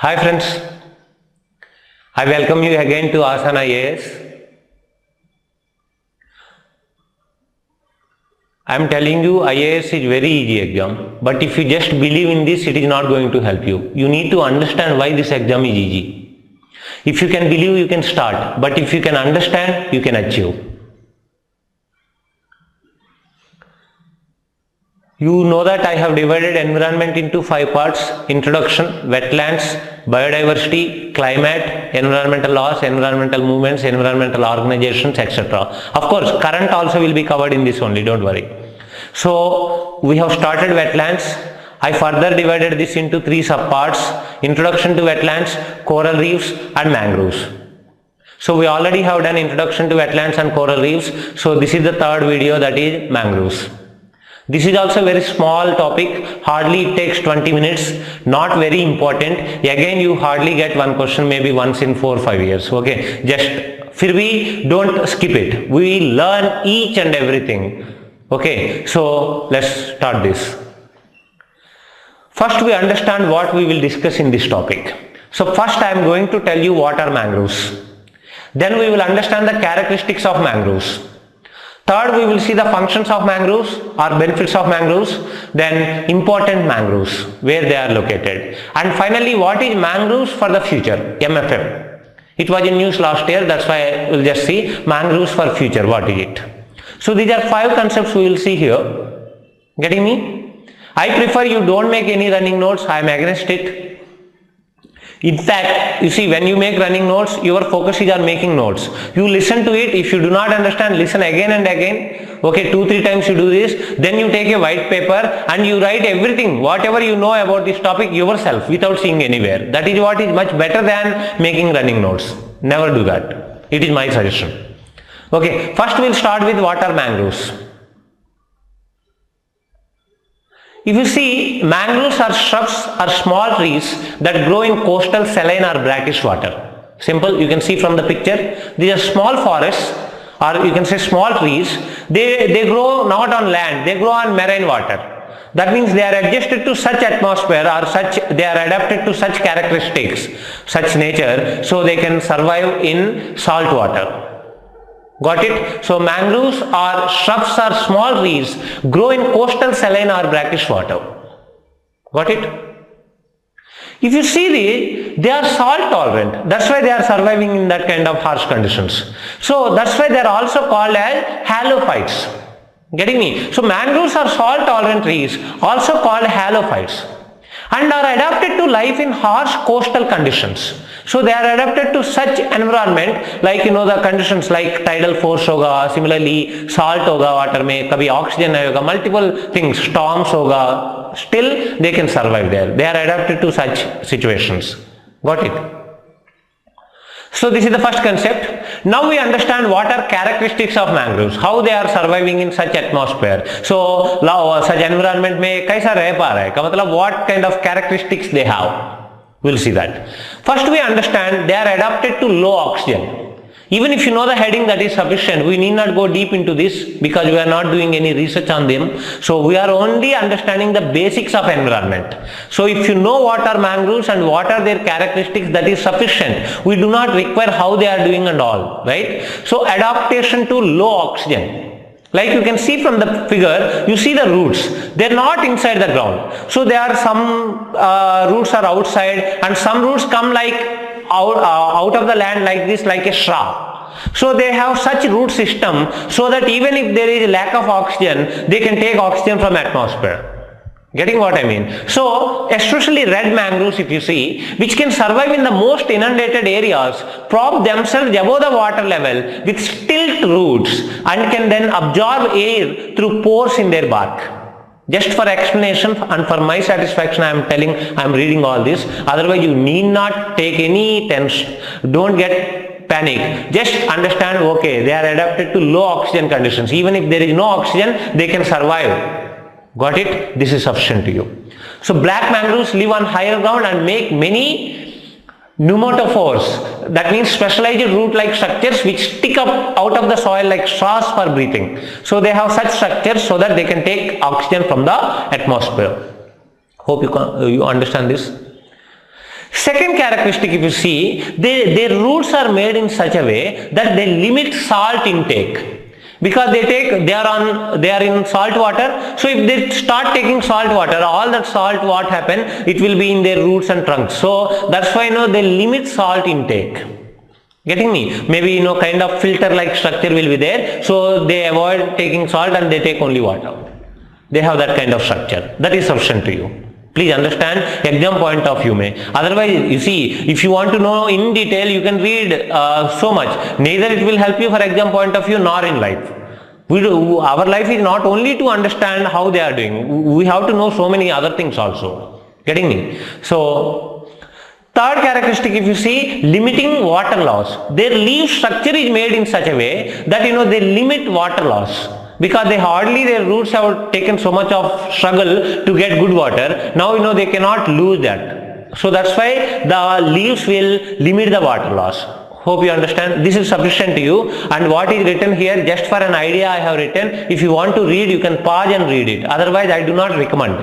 Hi friends, I welcome you again to Asana IAS. I am telling you IAS is very easy exam, but if you just believe in this, it is not going to help you. You need to understand why this exam is easy. If you can believe, you can start, but if you can understand, you can achieve. You know that I have divided environment into 5 parts: introduction, wetlands, biodiversity, climate, environmental laws, environmental movements, environmental organizations, etc. Of course, current also will be covered in this only, don't worry. So, we have started wetlands. I further divided this into 3 subparts: introduction to wetlands, coral reefs and mangroves. So, we already have done introduction to wetlands and coral reefs. So, this is the third video, that is mangroves. This is also a very small topic, hardly it takes 20 minutes, not very important. Again, you hardly get one question maybe once in 4 or 5 years, okay? Just, फिर भी don't skip it. We will learn each and everything, okay? So, let's start this. First, we understand what we will discuss in this topic. So, first I am going to tell you what are mangroves. Then we will understand the characteristics of mangroves. Third, we will see the functions of mangroves or benefits of mangroves, then important mangroves, where they are located. And finally, what is mangroves for the future, MFM. It was in news last year, that's why we will just see mangroves for future, what is it. So these are 5 concepts we will see here. Getting me? I prefer you don't make any running notes, I am against it. In fact, you see, when you make running notes, your focus is on making notes. You listen to it. If you do not understand, listen again and again. Okay, 2-3 times you do this. Then you take a white paper and you write everything, whatever you know about this topic yourself without seeing anywhere. That is what is much better than making running notes. Never do that. It is my suggestion. Okay, first we will start with what are mangroves. If you see, mangroves are shrubs or small trees that grow in coastal, saline or brackish water. Simple, you can see from the picture. These are small forests, or you can say small trees. They grow not on land, they grow on marine water. That means they are adjusted to such atmosphere or they are adapted to such characteristics, such nature, so they can survive in salt water. Got it? So mangroves are shrubs or small trees grow in coastal, saline or brackish water. Got it? If you see they are salt tolerant. That's why they are surviving in that kind of harsh conditions. So that's why they are also called as halophytes. Getting me? So mangroves are salt tolerant trees, also called halophytes, and are adapted to life in harsh coastal conditions. So they are adapted to such environment, like the conditions like tidal force hoga, similarly salt hoga water mein, kabhi oxygen nahi hoga, multiple things, storms hoga, still they can survive there. They are adapted to such situations. Got it? So this is the first concept. Now we understand what are characteristics of mangroves, how they are surviving in such atmosphere. So such environment mein kaisa reh pa raha hai, ka matlab what kind of characteristics they have. We'll see that. First we understand they are adapted to low oxygen. Even if you know the heading, that is sufficient. We need not go deep into this because we are not doing any research on them. So we are only understanding the basics of environment. So if you know what are mangroves and what are their characteristics, that is sufficient. We do not require how they are doing and all, right? So adaptation to low oxygen. Like you can see from the figure, you see the roots. They are not inside the ground. So there are some roots are outside and some roots come like out of the land like this, like a shrub. So they have such root system so that even if there is lack of oxygen, they can take oxygen from atmosphere. Getting what I mean? So especially red mangroves, if you see, which can survive in the most inundated areas, prop themselves above the water level with stilt roots and can then absorb air through pores in their bark. Just for explanation and for my satisfaction, I am reading all this. Otherwise, you need not take any tension. Don't get panic. Just understand, okay, they are adapted to low oxygen conditions. Even if there is no oxygen, they can survive. Got it? This is sufficient to you. So black mangroves live on higher ground and make many pneumotophores. That means specialized root-like structures which stick up out of the soil like straws for breathing. So they have such structures so that they can take oxygen from the atmosphere. Hope you understand this. Second characteristic, if you see, their roots are made in such a way that they limit salt intake. Because they are in salt water, so if they start taking salt water, all that salt, what happen, it will be in their roots and trunks. So that's why they limit salt intake. Getting me? Maybe kind of filter like structure will be there, so they avoid taking salt and they take only water. They have that kind of structure. That is sufficient to you. Please understand, exam point of view may. Otherwise, you see, if you want to know in detail, you can read so much. Neither it will help you for exam point of view nor in life. Our life is not only to understand how they are doing. We have to know so many other things also. Getting me? So, third characteristic, if you see, limiting water loss. Their leaf structure is made in such a way that they limit water loss. Because their roots have taken so much of struggle to get good water. Now they cannot lose that. So that's why the leaves will limit the water loss. Hope you understand. This is sufficient to you. And what is written here, just for an idea I have written. If you want to read, you can pause and read it. Otherwise I do not recommend.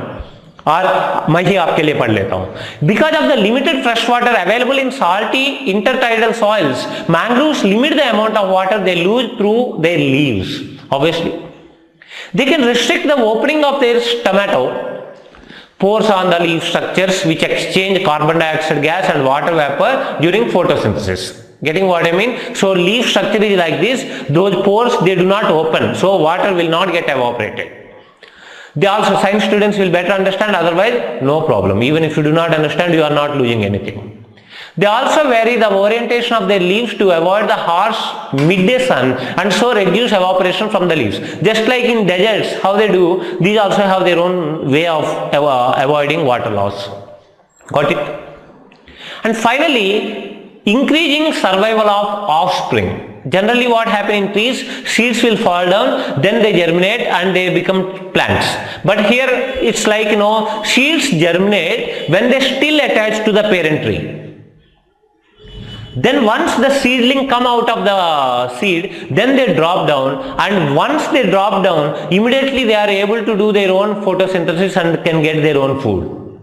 Or मैं ही आपके लिए पढ़ लेता हूँ. Because of the limited fresh water available in salty intertidal soils, mangroves limit the amount of water they lose through their leaves. Obviously. They can restrict the opening of their stomata, pores on the leaf structures which exchange carbon dioxide gas and water vapor during photosynthesis. Getting what I mean? So leaf structure is like this. Those pores, they do not open. So water will not get evaporated. They also, science students will better understand, otherwise no problem. Even if you do not understand, you are not losing anything. They also vary the orientation of their leaves to avoid the harsh midday sun and so reduce evaporation from the leaves. Just like in deserts, how they do, these also have their own way of avoiding water loss. Got it? And finally, increasing survival of offspring. Generally what happens in trees, seeds will fall down, then they germinate and they become plants. But here it's like, seeds germinate when they still attach to the parent tree. Then once the seedling come out of the seed, then they drop down, and once they drop down, immediately they are able to do their own photosynthesis and can get their own food.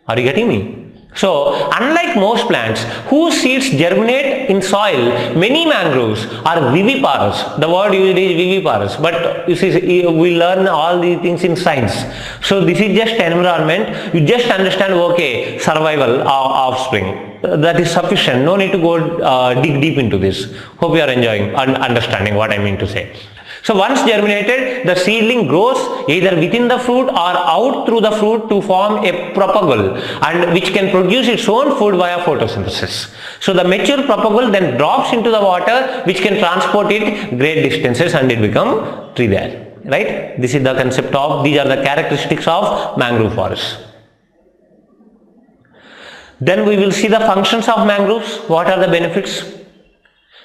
Are you getting me? So, unlike most plants whose seeds germinate in soil, many mangroves are viviparous. The word used is viviparous, but you see, we learn all these things in science. So, this is just environment. You just understand, okay, survival of offspring. That is sufficient. No need to go dig deep into this. Hope you are enjoying and understanding what I mean to say. So once germinated, the seedling grows either within the fruit or out through the fruit to form a propagule, and which can produce its own food via photosynthesis. So the mature propagule then drops into the water, which can transport it great distances and it become tree there. Right? This is the concept of, these are the characteristics of mangrove forests. Then we will see the functions of mangroves. What are the benefits?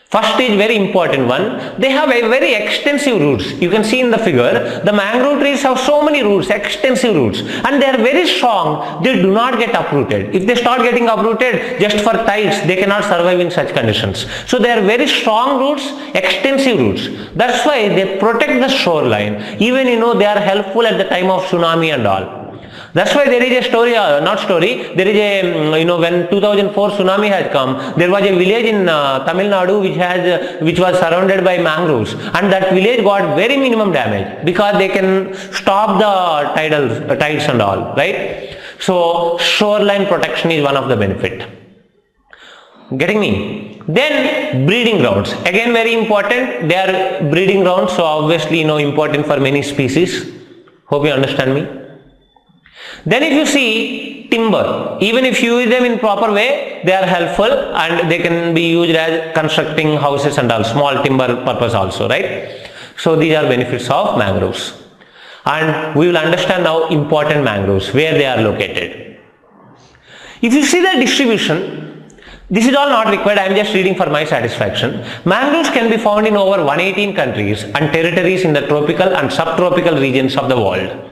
First is very important one. They have a very extensive roots. You can see in the figure, the mangrove trees have so many roots, extensive roots, and they are very strong. They do not get uprooted. If they start getting uprooted just for tiles, they cannot survive in such conditions. So they are very strong roots, extensive roots. That's why they protect the shoreline. Even they are helpful at the time of tsunami and all. That's why there is a story, there is a, when 2004 tsunami had come, there was a village in Tamil Nadu which was surrounded by mangroves, and that village got very minimum damage because they can stop the tides and all, right? So shoreline protection is one of the benefit. Getting me? Then breeding grounds. Again very important. They are breeding grounds, so obviously important for many species. Hope you understand me. Then if you see timber, even if you use them in proper way, they are helpful and they can be used as constructing houses and all, small timber purpose also, right? So these are benefits of mangroves. And we will understand now important mangroves, where they are located. If you see the distribution, this is all not required, I am just reading for my satisfaction. Mangroves can be found in over 118 countries and territories in the tropical and subtropical regions of the world.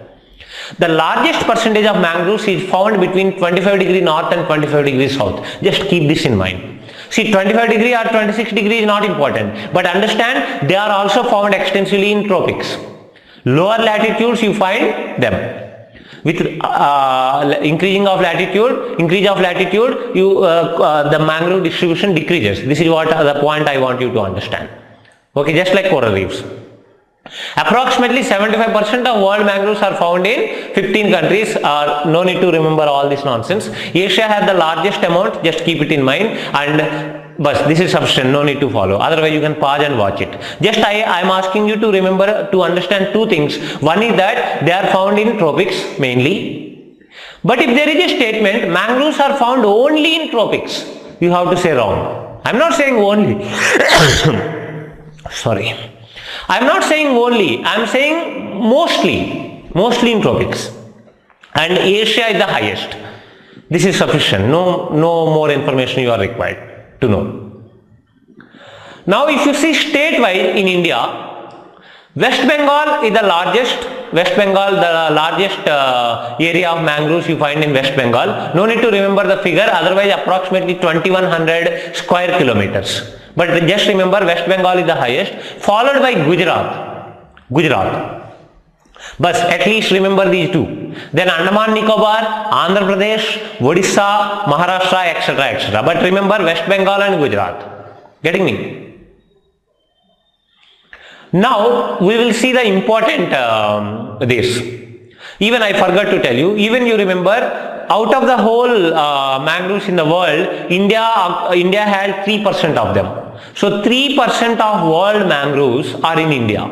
The largest percentage of mangroves is found between 25 degrees north and 25 degrees south. Just keep this in mind. See, 25 degree or 26 degree is not important, but understand they are also found extensively in tropics. Lower latitudes you find them. With increasing of latitude, the mangrove distribution decreases. This is what the point I want you to understand. Okay, just like coral reefs. Approximately 75% of world mangroves are found in 15 countries. No need to remember all this nonsense. Asia has the largest amount, just keep it in mind, and but this is sufficient, no need to follow. Otherwise you can pause and watch it. Just I am asking you to remember to understand two things. One is that they are found in tropics mainly. But if there is a statement mangroves are found only in tropics, you have to say wrong. I am not saying only. Sorry. I am not saying only. I am saying mostly in tropics. And Asia is the highest. This is sufficient. No more information you are required to know. Now if you see statewide in India, West Bengal is the largest. The largest area of mangroves you find in West Bengal. No need to remember the figure, otherwise approximately 2100 square kilometers. But just remember West Bengal is the highest, followed by Gujarat. But at least remember these two. Then Andaman Nicobar, Andhra Pradesh, Odisha, Maharashtra, etc. But remember West Bengal and Gujarat. Getting me? Now we will see the important this. Even I forgot to tell you, even you remember, out of the whole mangroves in the world, India had 3% of them. So 3% of world mangroves are in India.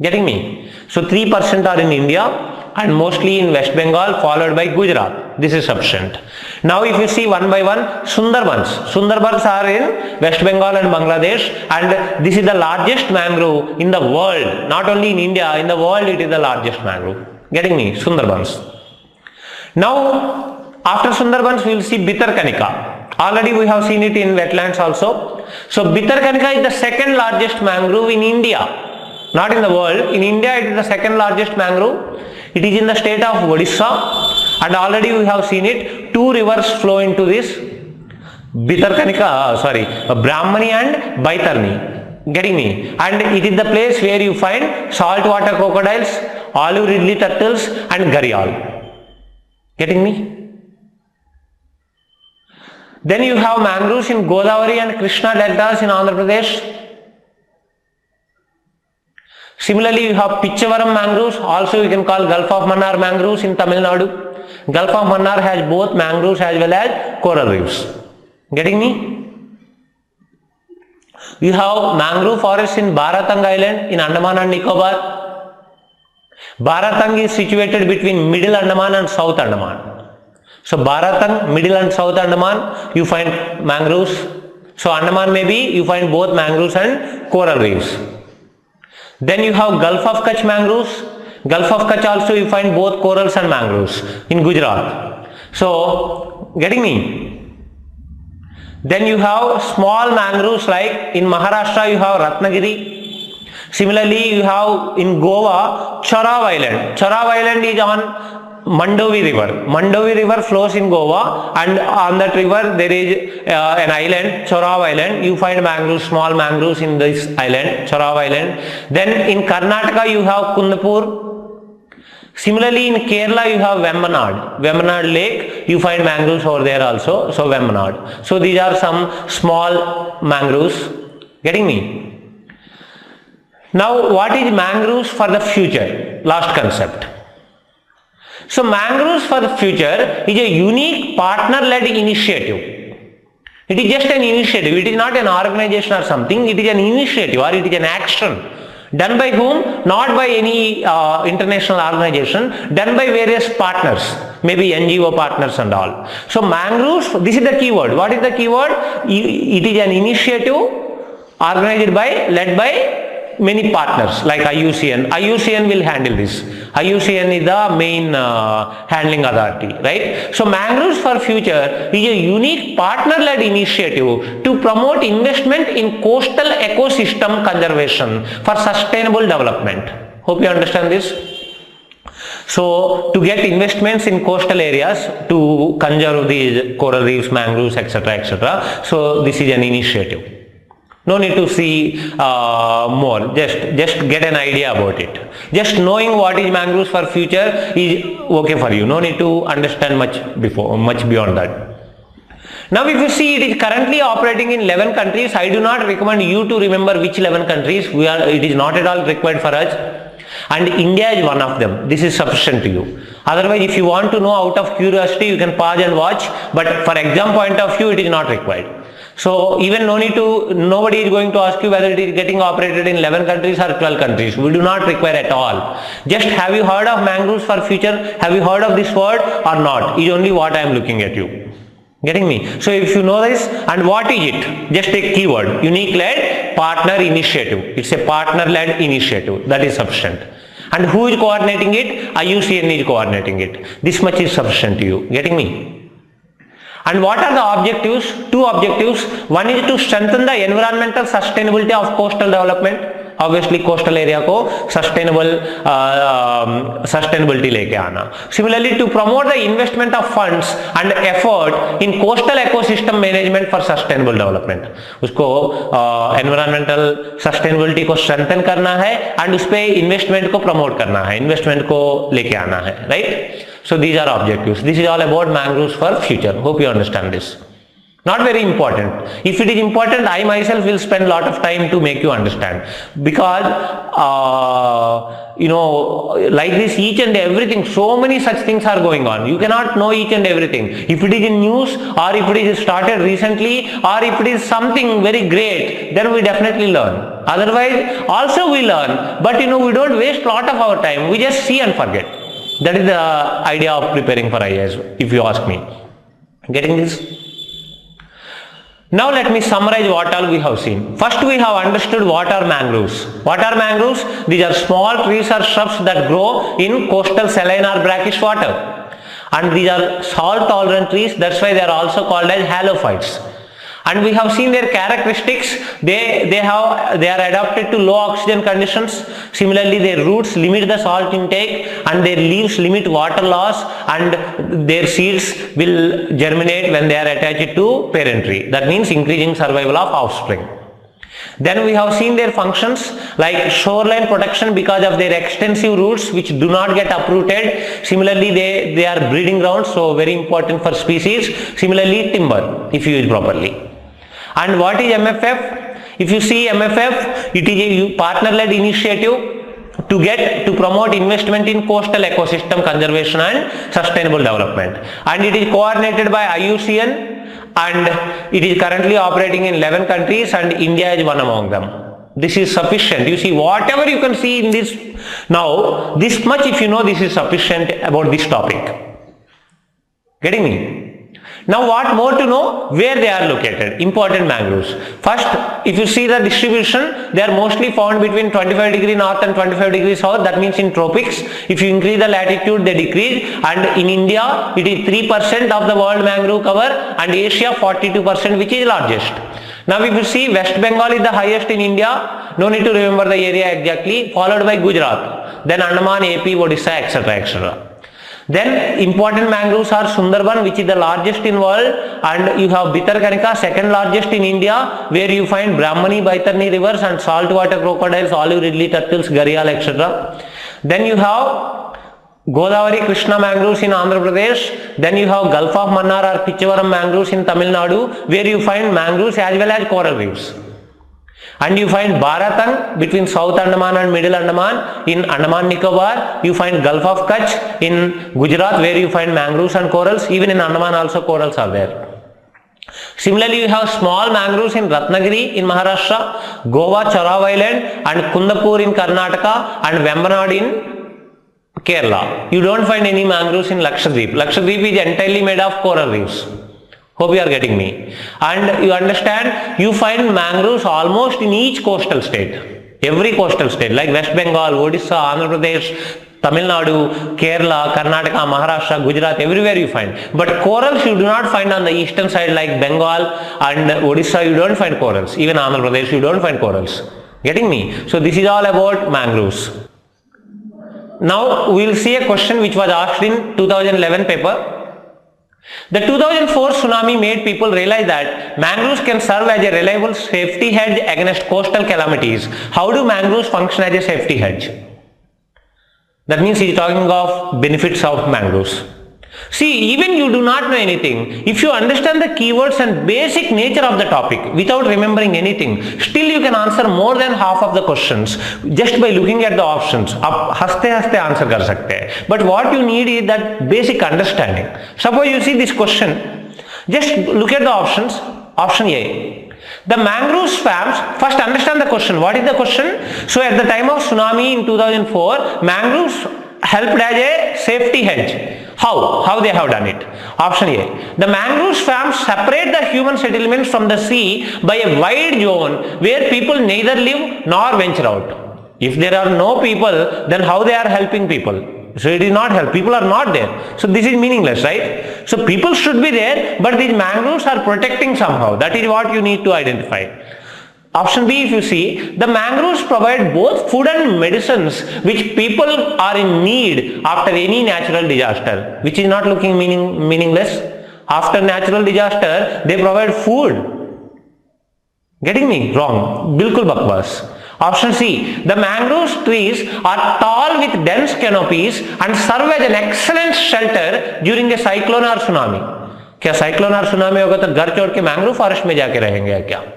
Getting me? So 3% are in India and mostly in West Bengal, followed by Gujarat. This is sufficient. Now if you see one by one, Sundarbans are in West Bengal and Bangladesh, and this is the largest mangrove in the world. Not only in India, in the world it is the largest mangrove. Getting me? Sundarbans. Now after Sundarbans we will see Bhitarkanika. Already we have seen it in wetlands also. So Bhitarkanika is the second largest mangrove in India. Not in the world. In India it is the second largest mangrove. It is in the state of Odisha, and already we have seen it. Two rivers flow into this Brahmani and Baitarni. Getting me? And it is the place where you find saltwater crocodiles, olive ridley turtles and gharial. Getting me? Then you have mangroves in Godavari and Krishna deltas in Andhra Pradesh. Similarly, you have Pichavaram mangroves, also you can call Gulf of Mannar mangroves in Tamil Nadu. Gulf of Mannar has both mangroves as well as coral reefs. Getting me? You have mangrove forests in Baratang Island in Andaman and Nicobar. Baratang is situated between Middle Andaman and South Andaman. So Baratang, Middle and South Andaman, you find mangroves. So Andaman maybe you find both mangroves and coral reefs. Then you have Gulf of Kutch mangroves. Gulf of Kutch also you find both corals and mangroves in Gujarat. So, getting me? Then you have small mangroves like in Maharashtra you have Ratnagiri. Similarly, you have in Goa Chorav Island. Chorav Island is on Mandovi River. Mandovi River flows in Goa, and on that river there is an island, Chorav Island. You find mangroves, small mangroves in this island, Chorav Island. Then in Karnataka you have Kundapur. Similarly in Kerala you have Vembanad Lake. You find mangroves over there also. So Vembanad. So these are some small mangroves. Getting me? Now what is mangroves for the future? Last concept. So mangroves for the future is a unique partner-led initiative. It is just an initiative. It is not an organization or something. It is an initiative or it is an action. Done by whom? Not by any international organization. Done by various partners. Maybe NGO partners and all. So mangroves, this is the keyword. What is the keyword? It is an initiative organized by, led by many partners like IUCN. IUCN will handle this. IUCN is the main handling authority, right? So mangroves for future is a unique partner-led initiative to promote investment in coastal ecosystem conservation for sustainable development. Hope you understand this. So to get investments in coastal areas to conserve these coral reefs, mangroves, etc., etc. So this is an initiative. No need to see more. Just get an idea about it. Just knowing what is mangroves for future is okay for you. No need to understand much beyond that. Now if you see, it is currently operating in 11 countries. I do not recommend you to remember which 11 countries. It is not at all required for us. And India is one of them. This is sufficient to you. Otherwise, if you want to know out of curiosity, you can pause and watch. But for exam point of view, it is not required. So even nobody is going to ask you whether it is getting operated in 11 countries or 12 countries. We do not require at all. Just have you heard of mangroves for future? Have you heard of this word or not? Is only what I am looking at you. Getting me? So if you know this, and what is it? Just a keyword. Unique led partner initiative. It's a partner led initiative. That is sufficient. And who is coordinating it? IUCN is coordinating it. This much is sufficient to you. Getting me? And what are the objectives? Two objectives. One is to strengthen the environmental sustainability of coastal development. Obviously coastal area को sustainability लेके आना. Similarly, to promote the investment of funds and effort in coastal ecosystem management for sustainable development. उसको environmental sustainability को strengthen करना है and उस पे investment को promote करना है, investment को लेके आना है, right? So these are objectives. This is all about mangroves for future. Hope you understand this. Not very important. If it is important, I myself will spend a lot of time to make you understand, because like this, each and everything, so many such things are going on. You cannot know each and everything. If it is in news, or if it is started recently, or if it is something very great, then we definitely learn. Otherwise also we learn, but we don't waste a lot of our time. We just see and forget. That is the idea of preparing for IAS, if you ask me. Getting this? Now let me summarize what all we have seen. First, we have understood what are mangroves. What are mangroves? These are small trees or shrubs that grow in coastal saline or brackish water. And these are salt tolerant trees. That's why they are also called as halophytes. And we have seen their characteristics. They are adapted to low oxygen conditions. Similarly, their roots limit the salt intake, and their leaves limit water loss, and their seeds will germinate when they are attached to parent tree. That means increasing survival of offspring. Then we have seen their functions like shoreline protection because of their extensive roots which do not get uprooted. Similarly, they are breeding grounds, so very important for species. Similarly, timber if used properly. And what is MFF? If you see MFF, it is a partner-led initiative to promote investment in coastal ecosystem conservation and sustainable development. And it is coordinated by IUCN, and it is currently operating in 11 countries, and India is one among them. This is sufficient. You see, whatever you can see in this, now this much if you know, this is sufficient about this topic. Getting me? Now what more to know? Where they are located. Important mangroves. First, if you see the distribution, they are mostly found between 25 degree north and 25 degrees south. That means in tropics. If you increase the latitude, they decrease. And in India, it is 3% of the world mangrove cover, and Asia 42%, which is largest. Now if you see, West Bengal is the highest in India. No need to remember the area exactly. Followed by Gujarat. Then Andaman, AP, Odisha, etc. etc. Then important mangroves are Sundarban, which is the largest in world, and you have Bhitarkanika, second largest in India, where you find Brahmani, Baitarni rivers and saltwater crocodiles, olive ridley turtles, gharial, etc. Then you have Godavari Krishna mangroves in Andhra Pradesh. Then you have Gulf of Mannar or Pichavaram mangroves in Tamil Nadu, where you find mangroves as well as coral reefs. And you find Bharatang between South Andaman and Middle Andaman in Andaman Nicobar. You find Gulf of Kutch in Gujarat, where you find mangroves and corals. Even in Andaman also corals are there. Similarly, you have small mangroves in Ratnagiri in Maharashtra, Goa, Charav Island, and Kundapur in Karnataka, and Vembanad in Kerala. You don't find any mangroves in Lakshadweep. Lakshadweep is entirely made of coral reefs. Hope you are getting me. And you understand, you find mangroves almost in each coastal state. Every coastal state like West Bengal, Odisha, Andhra Pradesh, Tamil Nadu, Kerala, Karnataka, Maharashtra, Gujarat, everywhere you find. But corals you do not find on the eastern side like Bengal and Odisha, you don't find corals. Even Andhra Pradesh, you don't find corals. Getting me? So this is all about mangroves. Now we will see a question which was asked in 2011 paper. The 2004 tsunami made people realize that mangroves can serve as a reliable safety hedge against coastal calamities. How do mangroves function as a safety hedge? That means he is talking of benefits of mangroves. See, even you do not know anything, if you understand the keywords and basic nature of the topic without remembering anything, still you can answer more than half of the questions just by looking at the options. आप हंसते हंसते answer कर सकते हैं. But what you need is that basic understanding. Suppose you see this question, just look at the options. Option A. The mangrove swamps, first understand the question. What is the question? So at the time of tsunami in 2004, mangroves helped as a safety hedge. How they have done it? Option A. The mangrove swamps separate the human settlements from the sea by a wide zone where people neither live nor venture out. If there are no people, then how they are helping people? So it is not help. People are not there. So this is meaningless, right? So people should be there, but these mangroves are protecting somehow. That is what you need to identify. Option B, if you see, the mangroves provide both food and medicines which people are in need after any natural disaster, which is not looking meaningless. After natural disaster, they provide food. Getting me? Wrong. Bilkul bakwas. Option C, the mangrove trees are tall with dense canopies and serve as an excellent shelter during a cyclone or tsunami. क्या cyclone or tsunami होगा तो घर छोड़ के mangrove forest में जाके रहेंगे क्या?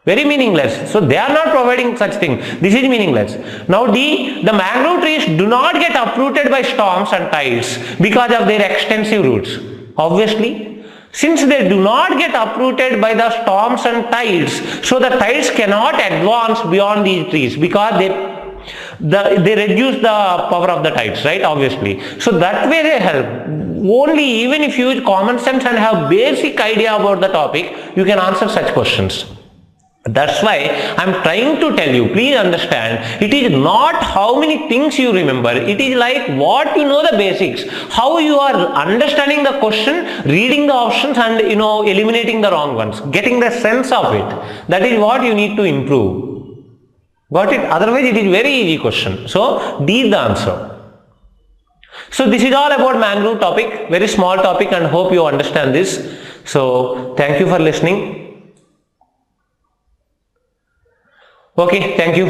Very meaningless. So they are not providing such thing. This is meaningless. Now D, the mangrove trees do not get uprooted by storms and tides because of their extensive roots. Obviously, since they do not get uprooted by the storms and tides, so the tides cannot advance beyond these trees because they reduce the power of the tides, right? Obviously. So that way they help. Only even if you use common sense and have basic idea about the topic, you can answer such questions. That's why I am trying to tell you, please understand, it is not how many things you remember, it is like what you know the basics, how you are understanding the question, reading the options and eliminating the wrong ones, getting the sense of it. That is what you need to improve. Got it? Otherwise it is very easy question. So D is the answer. So this is all about mangrove topic, very small topic, and hope you understand this. So thank you for listening. Okay, thank you.